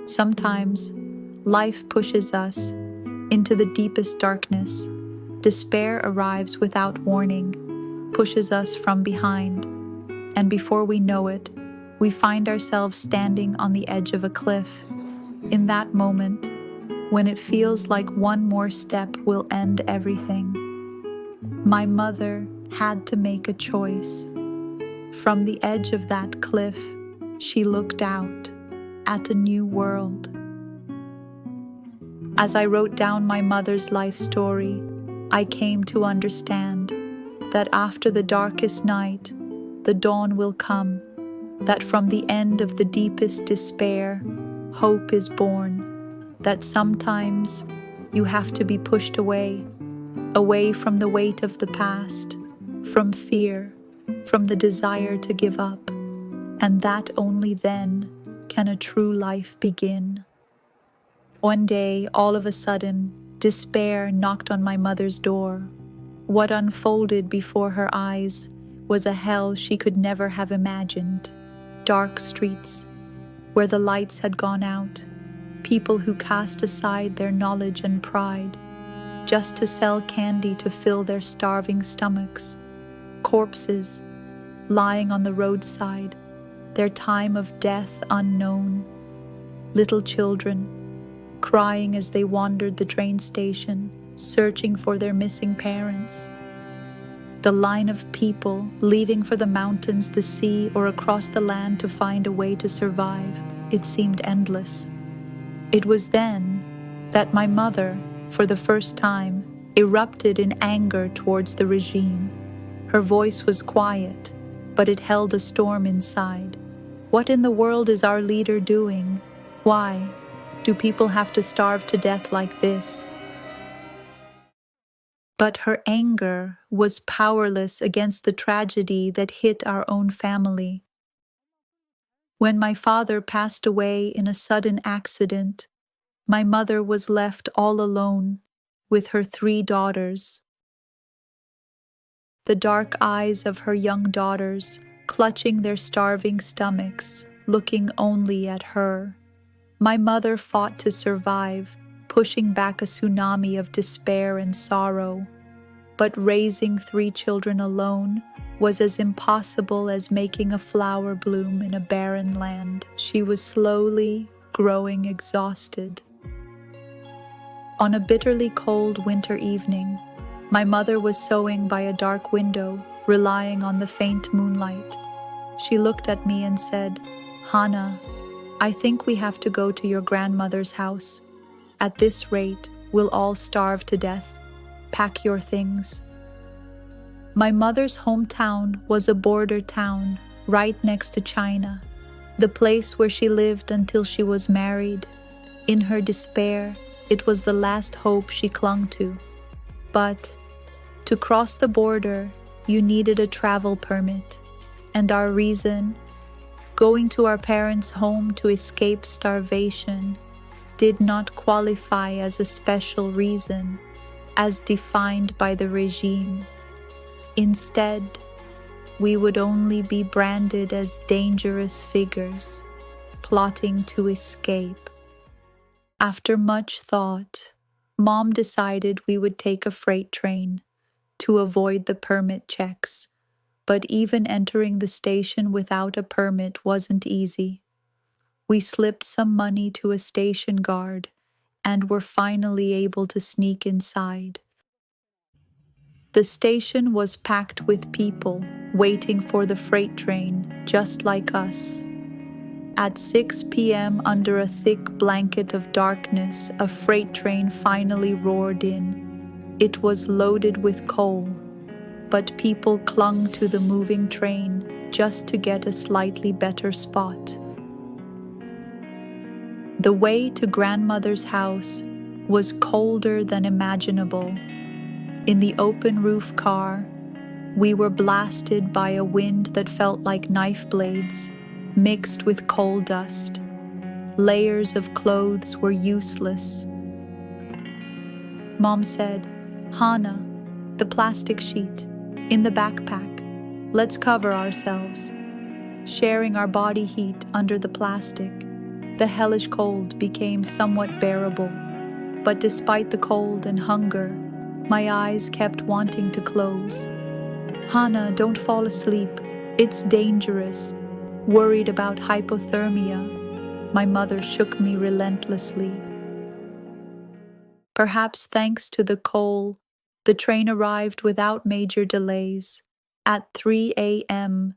Sometimes, life pushes us into the deepest darkness. Despair arrives without warning, pushes us from behind, and before we know it, we find ourselves standing on the edge of a cliff. In that moment, when it feels like one more step will end everything, my mother had to make a choice. From the edge of that cliff, she looked out at a new world. As I wrote down my mother's life story, I came to understand that after the darkest night, the dawn will come, that from the end of the deepest despair, hope is born, that sometimes you have to be pushed away from the weight of the past, from fear, from the desire to give up, and that only then can a true life begin. One day, all of a sudden, despair knocked on my mother's door. What unfolded before her eyes was a hell she could never have imagined. Dark streets, where the lights had gone out, people who cast aside their knowledge and pride, just to sell candy to fill their starving stomachs. Corpses, lying on the roadside, their time of death unknown. Little children, crying as they wandered the train station, searching for their missing parents. The line of people leaving for the mountains, the sea, or across the land to find a way to survive, it seemed endless. It was then that my mother, for the first time, erupted in anger towards the regime. Her voice was quiet, but it held a storm inside. What in the world is our leader doing? Why do people have to starve to death like this? But her anger was powerless against the tragedy that hit our own family. When my father passed away in a sudden accident, my mother was left all alone with her 3 daughters. The dark eyes of her young daughters, clutching their starving stomachs, looking only at her. My mother fought to survive, pushing back a tsunami of despair and sorrow. But raising 3 children alone was as impossible as making a flower bloom in a barren land. She was slowly growing exhausted. On a bitterly cold winter evening, my mother was sewing by a dark window, relying on the faint moonlight. She looked at me and said, "Hannah, I think we have to go to your grandmother's house. At this rate, we'll all starve to death. Pack your things." My mother's hometown was a border town right next to China, the place where she lived until she was married. In her despair, it was the last hope she clung to. But to cross the border, you needed a travel permit, and our reason, going to our parents' home to escape starvation, did not qualify as a special reason, as defined by the regime. Instead, we would only be branded as dangerous figures, plotting to escape. After much thought, Mom decided we would take a freight train to avoid the permit checks, but even entering the station without a permit wasn't easy. We slipped some money to a station guard and were finally able to sneak inside. The station was packed with people waiting for the freight train, just like us. At 6 p.m., under a thick blanket of darkness, a freight train finally roared in. It was loaded with coal, but people clung to the moving train just to get a slightly better spot. The way to grandmother's house was colder than imaginable. In the open roof car, we were blasted by a wind that felt like knife blades, mixed with coal dust. Layers of clothes were useless. Mom said, "Hannah, the plastic sheet, in the backpack. Let's cover ourselves." Sharing our body heat under the plastic, the hellish cold became somewhat bearable. But despite the cold and hunger, my eyes kept wanting to close. Hana, don't fall asleep. It's dangerous. Worried about hypothermia, my mother shook me relentlessly. Perhaps thanks to the coal, the train arrived without major delays. At 3 a.m.,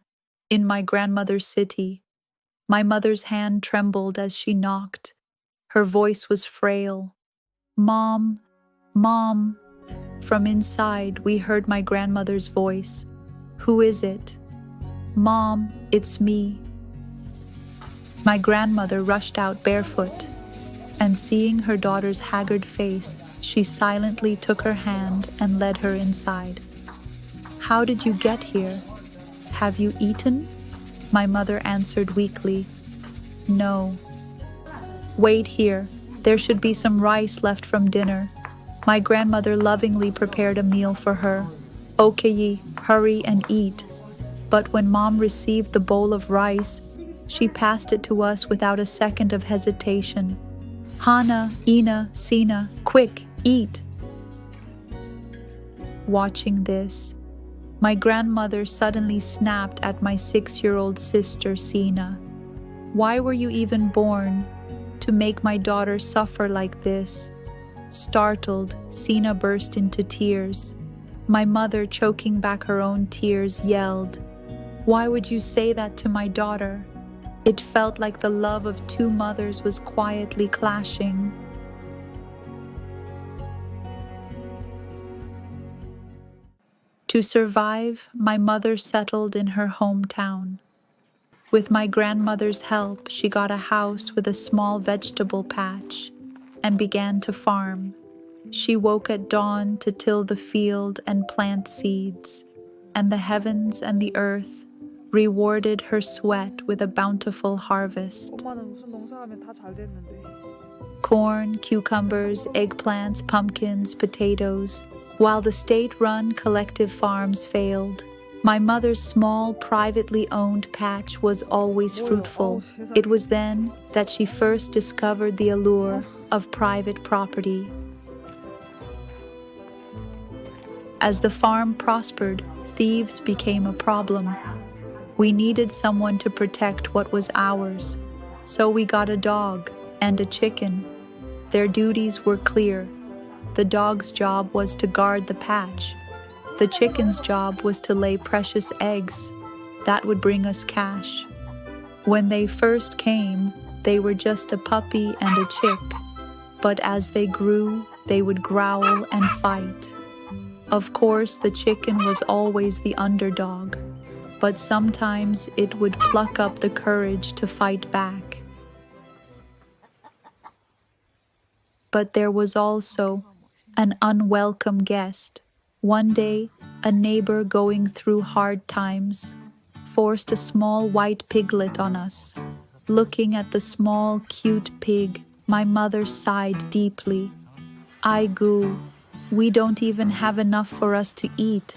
in my grandmother's city, my mother's hand trembled as she knocked. Her voice was frail. Mom, Mom. From inside, we heard my grandmother's voice. Who is it? Mom, it's me. My grandmother rushed out barefoot, and seeing her daughter's haggard face, she silently took her hand and led her inside. How did you get here? Have you eaten? My mother answered weakly. No. Wait here. There should be some rice left from dinner. My grandmother lovingly prepared a meal for her. Okay, hurry and eat. But when Mom received the bowl of rice, she passed it to us without a second of hesitation. Hana, Ina, Sina, quick, eat. Watching this, my grandmother suddenly snapped at my 6-year-old sister, Sina. Why were you even born? To make my daughter suffer like this? Startled, Sina burst into tears. My mother, choking back her own tears, yelled, "Why would you say that to my daughter?" It felt like the love of two mothers was quietly clashing. To survive, my mother settled in her hometown. With my grandmother's help, she got a house with a small vegetable patch and began to farm. She woke at dawn to till the field and plant seeds, and the heavens and the earth rewarded her sweat with a bountiful harvest. 엄마는 무슨 농사하면 다 잘 됐는데. Corn, cucumbers, eggplants, pumpkins, potatoes. While the state-run collective farms failed, my mother's small, privately owned patch was always fruitful. It was then that she first discovered the allure of private property. As the farm prospered, thieves became a problem. We needed someone to protect what was ours, so we got a dog and a chicken. Their duties were clear. The dog's job was to guard the patch. The chicken's job was to lay precious eggs. That would bring us cash. When they first came, they were just a puppy and a chick. But as they grew, they would growl and fight. Of course, the chicken was always the underdog, but sometimes it would pluck up the courage to fight back. But there was also an unwelcome guest. One day, a neighbor going through hard times forced a small white piglet on us. Looking at the small, cute pig, my mother sighed deeply. Aigu, we don't even have enough for us to eat.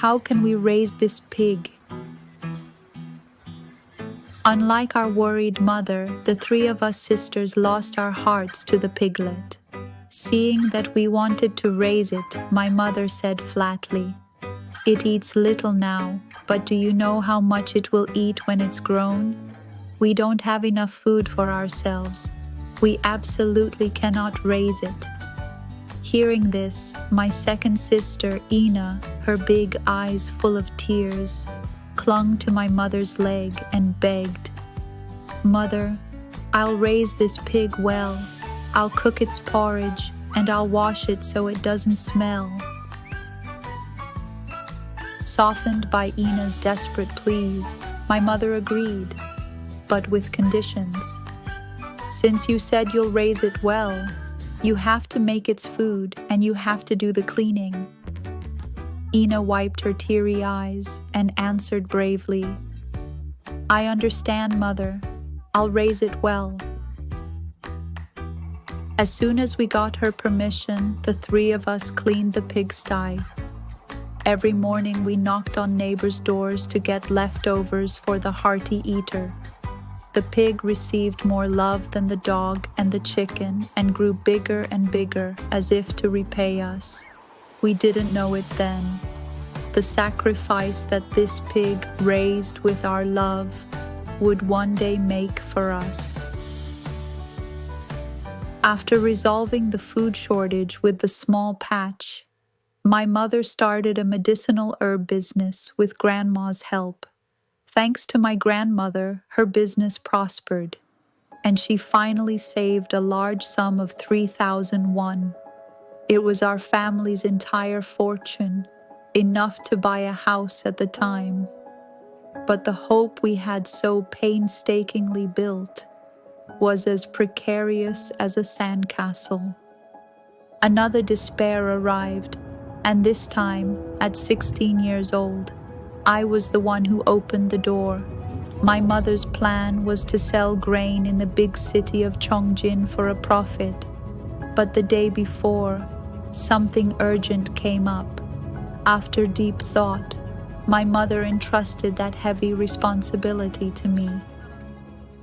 How can we raise this pig? Unlike our worried mother, the three of us sisters lost our hearts to the piglet. Seeing that we wanted to raise it, my mother said flatly, "It eats little now, but do you know how much it will eat when it's grown? We don't have enough food for ourselves. We absolutely cannot raise it." Hearing this, my second sister, Ina, her big eyes full of tears, clung to my mother's leg and begged, "Mother, I'll raise this pig well. I'll cook its porridge and I'll wash it so it doesn't smell." Softened by Ina's desperate pleas, my mother agreed, but with conditions. "Since you said you'll raise it well, you have to make its food and you have to do the cleaning." Ina wiped her teary eyes and answered bravely, "I understand, Mother. I'll raise it well." As soon as we got her permission, the three of us cleaned the pigsty. Every morning we knocked on neighbors' doors to get leftovers for the hearty eater. The pig received more love than the dog and the chicken and grew bigger and bigger as if to repay us. We didn't know it then. The sacrifice that this pig raised with our love would one day make for us. After resolving the food shortage with the small patch, my mother started a medicinal herb business with Grandma's help. Thanks to my grandmother, her business prospered, and she finally saved a large sum of 3,001. It was our family's entire fortune, enough to buy a house at the time. But the hope we had so painstakingly built was as precarious as a sandcastle. Another despair arrived, and this time, at 16 years old, I was the one who opened the door. My mother's plan was to sell grain in the big city of Chongjin for a profit. But the day before, something urgent came up. After deep thought, my mother entrusted that heavy responsibility to me.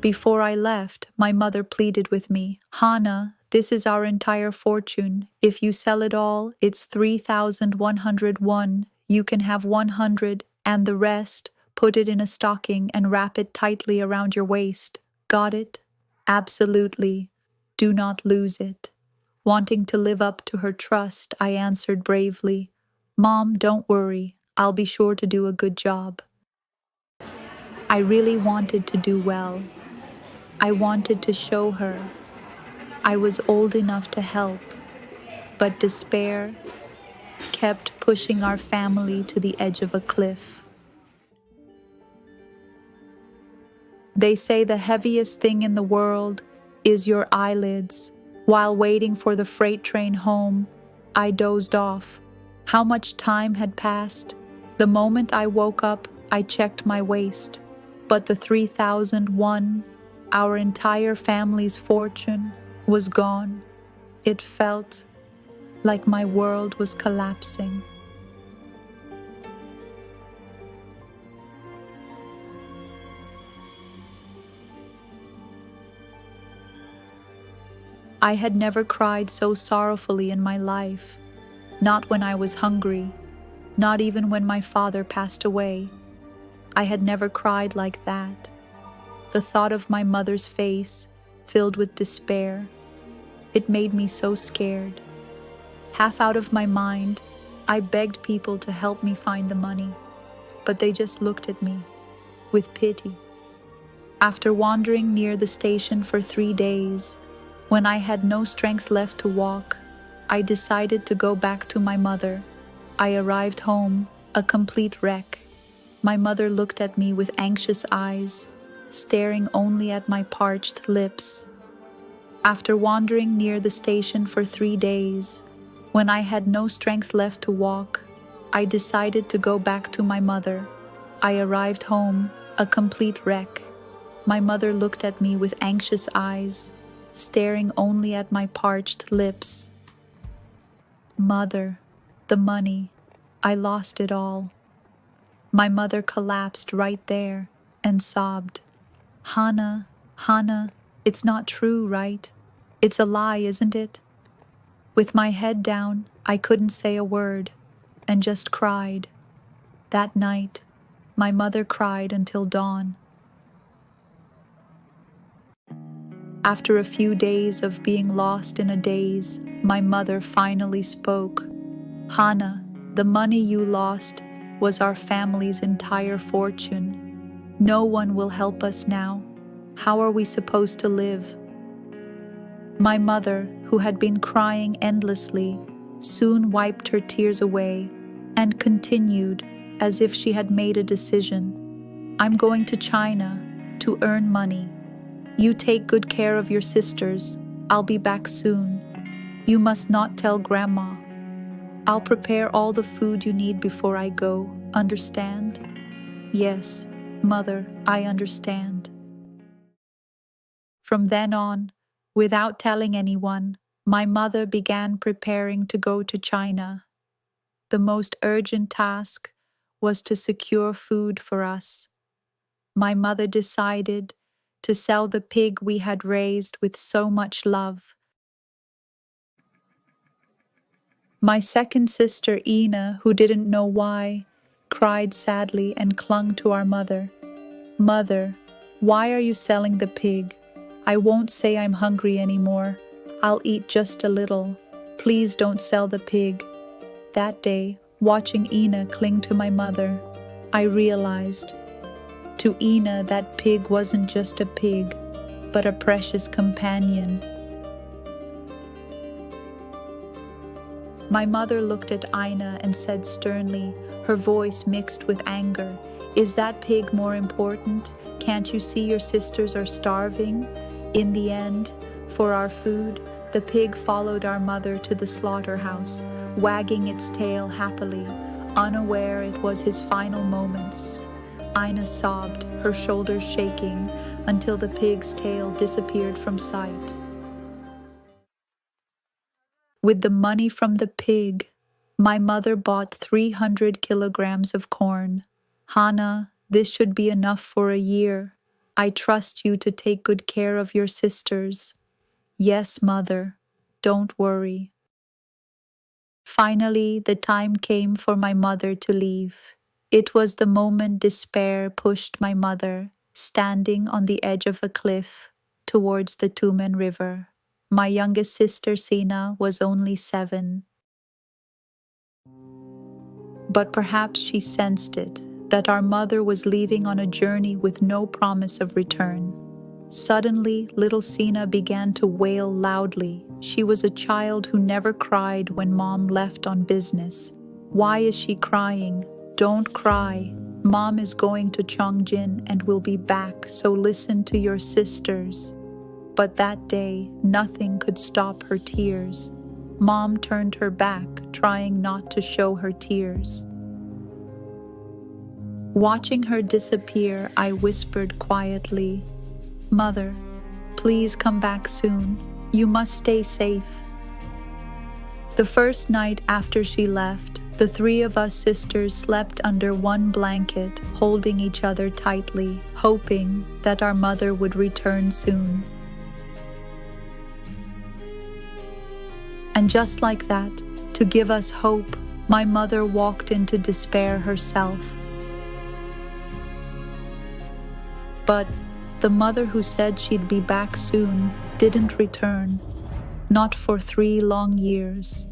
Before I left, my mother pleaded with me, "Hana, this is our entire fortune. If you sell it all, it's 3,101. You can have 100, and the rest, put it in a stocking and wrap it tightly around your waist. Got it?" "Absolutely. Do not lose it." Wanting to live up to her trust, I answered bravely, "Mom, don't worry. I'll be sure to do a good job." I really wanted to do well. I wanted to show her I was old enough to help, but despair kept pushing our family to the edge of a cliff. They say the heaviest thing in the world is your eyelids. While waiting for the freight train home, I dozed off. How much time had passed? The moment I woke up, I checked my waist. But the 3,001, our entire family's fortune, was gone. It felt like my world was collapsing. I had never cried so sorrowfully in my life, not when I was hungry, not even when my father passed away. I had never cried like that. The thought of my mother's face, filled with despair, it made me so scared. Half out of my mind, I begged people to help me find the money, but they just looked at me with pity. After wandering near the station for 3 days, when I had no strength left to walk, I decided to go back to my mother. I arrived home, a complete wreck. My mother looked at me with anxious eyes, staring only at my parched lips. After wandering near the station for 3 days, when I had no strength left to walk, I decided to go back to my mother. I arrived home, a complete wreck. My mother looked at me with anxious eyes, staring only at my parched lips. "Mother, the money, I lost it all." My mother collapsed right there and sobbed, "Hana, Hana, it's not true, right? It's a lie, isn't it?" With my head down, I couldn't say a word and just cried. That night, my mother cried until dawn. After a few days of being lost in a daze, my mother finally spoke. "Hana, the money you lost was our family's entire fortune. No one will help us now. How are we supposed to live?" My mother, who had been crying endlessly, soon wiped her tears away and continued as if she had made a decision. "I'm going to China to earn money. You take good care of your sisters. I'll be back soon. You must not tell Grandma. I'll prepare all the food you need before I go. Understand?" "Yes, Mother, I understand." From then on, without telling anyone, my mother began preparing to go to China. The most urgent task was to secure food for us. My mother decided to sell the pig we had raised with so much love. My second sister, Ina, who didn't know why, cried sadly and clung to our mother. Mother, why are you selling the pig? I won't say I'm hungry anymore. I'll eat just a little. Please don't sell the pig. That day, watching Ina cling to my mother, I realized, to Ina, that pig wasn't just a pig, but a precious companion. My mother looked at Ina and said sternly, her voice mixed with anger, "Is that pig more important? Can't you see your sisters are starving?" In the end, for our food, the pig followed our mother to the slaughterhouse, wagging its tail happily, unaware it was his final moments. Ina sobbed, her shoulders shaking, until the pig's tail disappeared from sight. With the money from the pig, my mother bought 300 kilograms of corn. "Hana, this should be enough for a year. I trust you to take good care of your sisters." "Yes, mother. Don't worry." Finally, the time came for my mother to leave. It was the moment despair pushed my mother, standing on the edge of a cliff, towards the Tumen River. My youngest sister, Sina, was only 7. But perhaps she sensed it, that our mother was leaving on a journey with no promise of return. Suddenly, little Sina began to wail loudly. She was a child who never cried when Mom left on business. "Why is she crying? Don't cry. Mom is going to Chongjin and will be back, so listen to your sisters." But that day, nothing could stop her tears. Mom turned her back, trying not to show her tears. Watching her disappear, I whispered quietly, "Mother, please come back soon. You must stay safe." The first night after she left, the 3 of us sisters slept under one blanket, holding each other tightly, hoping that our mother would return soon. And just like that, to give us hope, my mother walked into despair herself. But the mother who said she'd be back soon didn't return, not for 3 long years.